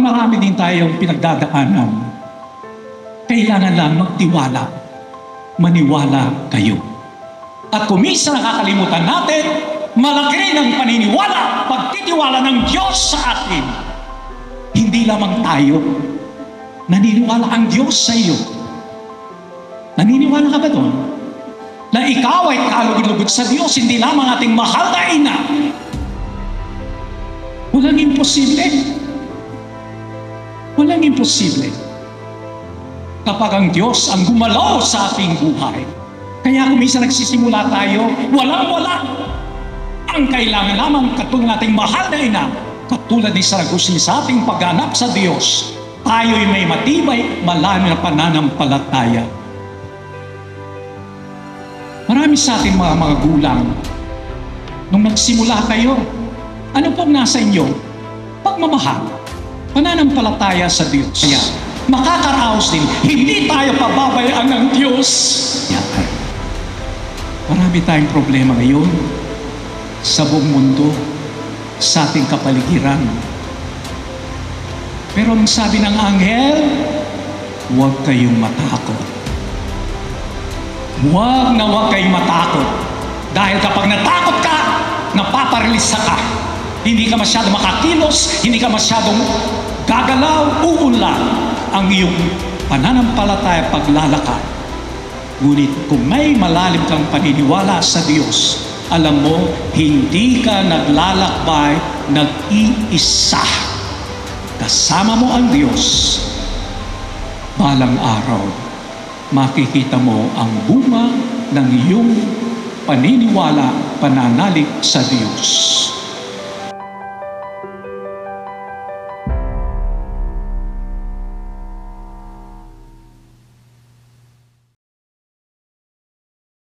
marami din tayong pinagdadaanan, kailangan lang magtiwala. Maniwala kayo. At kung minsan nakakalimutan natin, malaki rin ang paniniwala, pagtitiwala ng Diyos sa atin. Hindi lamang tayo, naniniwala ang Diyos sa iyo. Naniniwala ka ba doon? Na ikaw ay kalugod-lugod sa Diyos, hindi lamang ating mahal na ina. Walang imposible. Walang imposible. Kapag ang Diyos ang gumalaw sa ating buhay. Kaya kung minsan nagsisimula tayo, walang-wala. Ang kailangan lamang katulad ng ating mahal na ina, katulad ni Saragusin sa ating paghanap sa Diyos, tayo'y may matibay, malalim na pananampalataya. Marami sa ating mga gulang, nung nagsimula kayo, ano pong nasa inyo? Pagmamahal, pananampalataya sa Diyos. Kaya, makakaraos din, hindi tayo pababayaan ng Diyos. Yan. Marami tayong problema ngayon sa buong mundo, sa ating kapaligiran. Pero ang sabi ng anghel, huwag kayong matakot. Huwag kayong matakot. Dahil kapag natakot ka, napaparalisa ka. Hindi ka masyadong makakilos, hindi ka masyadong gagalaw, uunlad ang iyong pananampalataya paglalakad. Ngunit kung may malalim kang paniniwala sa Diyos, alam mo, hindi ka naglalakbay, nag-iisa. Kasama mo ang Diyos. Balang araw, makikita mo ang bunga ng iyong paniniwala, pananalig sa Diyos.